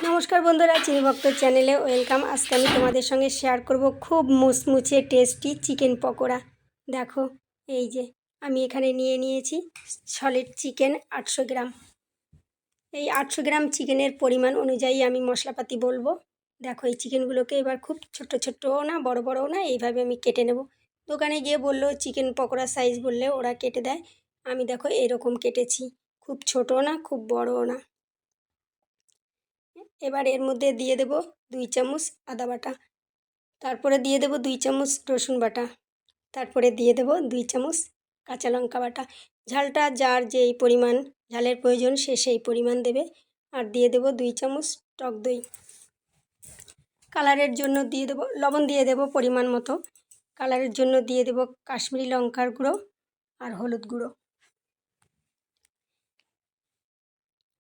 নমস্কার বন্ধুরা, চিনি ভক্ত চ্যানেলে ওয়েলকাম। আজকে আমি তোমাদের সঙ্গে শেয়ার করব খুব মুচমুচে টেস্টি চিকেন পকোড়া। দেখো, এই যে আমি এখানে নিয়েছি সলিড চিকেন 800 গ্রাম। এই 800 গ্রাম চিকেনের পরিমাণ অনুযায়ী আমি মশলাপাতি বলবো। দেখো, এই চিকেনগুলোকে এবার খুব ছোট্ট ছোট্টও না, বড় বড়ও না, এইভাবে আমি কেটে নেব। দোকানে গিয়ে বললো চিকেন পকোড়া সাইজ বললে ওরা কেটে দেয়। আমি দেখো এরকম কেটেছি, খুব ছোটও না, খুব বড়ও না। এবার এর মধ্যে দিয়ে দেব 2 চামচ আদা বাটা, তারপরে দিয়ে দেব 2 চামচ রসুন বাটা, তারপরে দিয়ে দেব 2 চামচ কাঁচা লঙ্কা বাটা। ঝালটা যার যেই পরিমাণ ঝালের প্রয়োজন সে সেই পরিমাণ দেবে। আর দিয়ে দেব 2 চামচ টক দই। কালারের জন্য দিয়ে দেব লবণ, দিয়ে দেব পরিমাণ মতো। কালারের জন্য দিয়ে দেব কাশ্মীরি লঙ্কার গুঁড়ো আর হলুদ গুঁড়ো।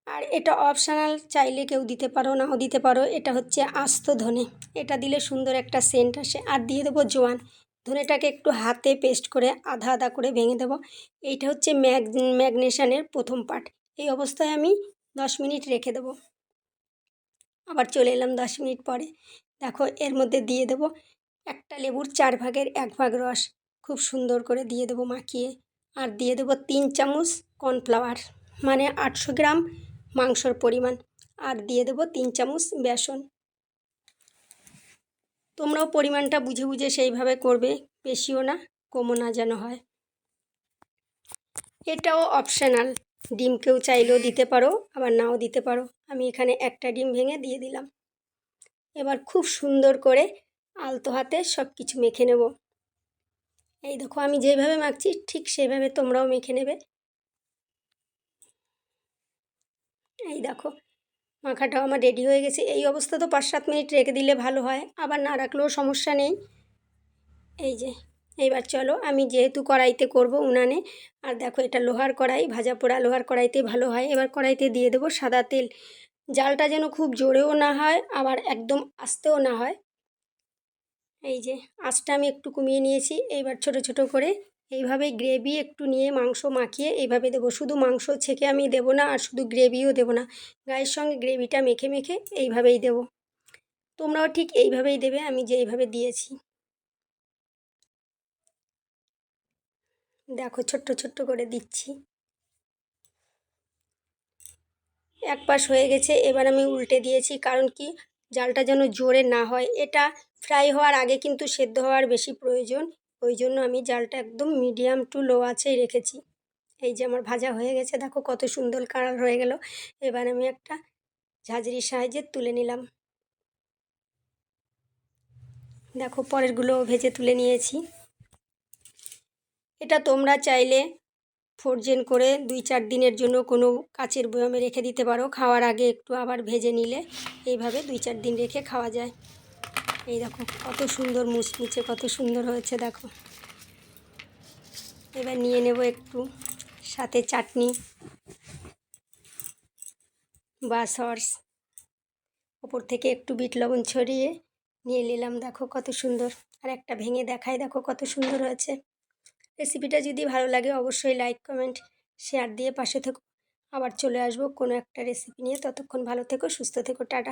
আর এটা অপশনাল, চাইলে কেউ দিতে পারো, নাও দিতে পারো। এটা হচ্ছে আস্ত ধনে, এটা দিলে সুন্দর একটা সেন্ট আসে। আর দিয়ে দেবো জোয়ান। ধনেটাকে একটু হাতে পেস্ট করে আধা আধা করে ভেঙে দেবো। এইটা হচ্ছে ম্যাগনেশনের প্রথম পার্ট। এই অবস্থায় আমি 10 মিনিট রেখে দেবো। আবার চলে এলাম 10 মিনিট পরে। দেখো, এর মধ্যে দিয়ে দেবো একটা লেবুর 4 ভাগের 1 ভাগ রস, খুব সুন্দর করে দিয়ে দেবো মাখিয়ে। আর দিয়ে দেবো 3 চামচ কর্নফ্লাওয়ার, মানে 800 গ্রাম মাংসর পরিমাণ। আর দিয়ে দেবো 3 চামচ বেসন। তোমরাও পরিমাণটা বুঝে বুঝে সেইভাবে করবে, বেশিও না কমও না যেন হয়। এটাও অপশনাল, ডিম কেউ চাইলেও দিতে পারো, আবার নাও দিতে পারো। আমি এখানে একটা ডিম ভেঙে দিয়ে দিলাম। এবার খুব সুন্দর করে আলতো হাতে সব কিছু মেখে নেব। এই দেখো, আমি যেভাবে মাখছি ঠিক সেইভাবে তোমরাও মেখে নেবে। এই দেখো, মাখাটাও আমার রেডি হয়ে গেছে। এই অবস্থা তো 5-7 মিনিট রেখে দিলে ভালো হয়, আবার না রাখলেও সমস্যা নেই। এই যে, এইবার চলো, আমি যেহেতু কড়াইতে করব উনানে, আর দেখো এটা লোহার কড়াই, ভাজা পোড়া লোহার কড়াইতে ভালো হয়। এবার কড়াইতে দিয়ে দেবো সাদা তেল। জালটা যেন খুব জোরেও না হয়, আবার একদম আস্তেও না হয়। এই যে, আঁচটা আমি একটু কমিয়ে নিয়েছি। এইবার ছোট ছোট করে এইভাবে গ্রেভি একটু নিয়ে মাংস মাখিয়ে এইভাবে দেবো। শুধু মাংস ছেঁকে আমি দেবো না, আর শুধু গ্রেভিও দেবো না, গায়ের সঙ্গে গ্রেভিটা মেখে মেখে এইভাবেই দেবো। তোমরাও ঠিক এইভাবেই দেবে, আমি যে এইভাবে দিয়েছি। দেখো, ছোট্ট ছোট্ট করে দিচ্ছি। এক পাশ হয়ে গেছে, এবার আমি উল্টে দিয়েছি। কারণ কি, জালটা যেন জোরে না হয়। এটা ফ্রাই হওয়ার আগে কিন্তু সেদ্ধ হওয়ার বেশি প্রয়োজন, ওই জন্য আমি জালটা একদম মিডিয়াম টু লো আঁচেই রেখেছি। এই যে আমার ভাজা হয়ে গেছে, দেখো কত সুন্দর কালার হয়ে গেল। এবার আমি একটা ঝাঁঝরির সাহায্যে তুলে নিলাম। দেখো, পরেরগুলো ভেজে তুলে নিয়েছি। এটা তোমরা চাইলে ফ্রোজেন করে 2-4 দিনের জন্য কোনো কাচের বয়ামে রেখে দিতে পারো। খাওয়ার আগে একটু আবার ভেজে নিলে এইভাবে 2-4 দিন রেখে খাওয়া যায়। এই দেখো কত সুন্দর মুচমুচে, কত সুন্দর হয়েছে দেখো। এবার নিয়ে নেব একটু, সাথে চাটনি বা সস, ওপর থেকে একটু বিট লবণ ছড়িয়ে নিয়ে নিলাম। দেখো কত সুন্দর। আর একটা ভেঙে দেখাই, দেখো কত সুন্দর হয়েছে। রেসিপিটা যদি ভালো লাগে অবশ্যই লাইক, কমেন্ট, শেয়ার দিয়ে পাশে থেকো। আবার চলে আসবো কোনো একটা রেসিপি নিয়ে। ততক্ষণ ভালো থেকো, সুস্থ থেকো, টাটা।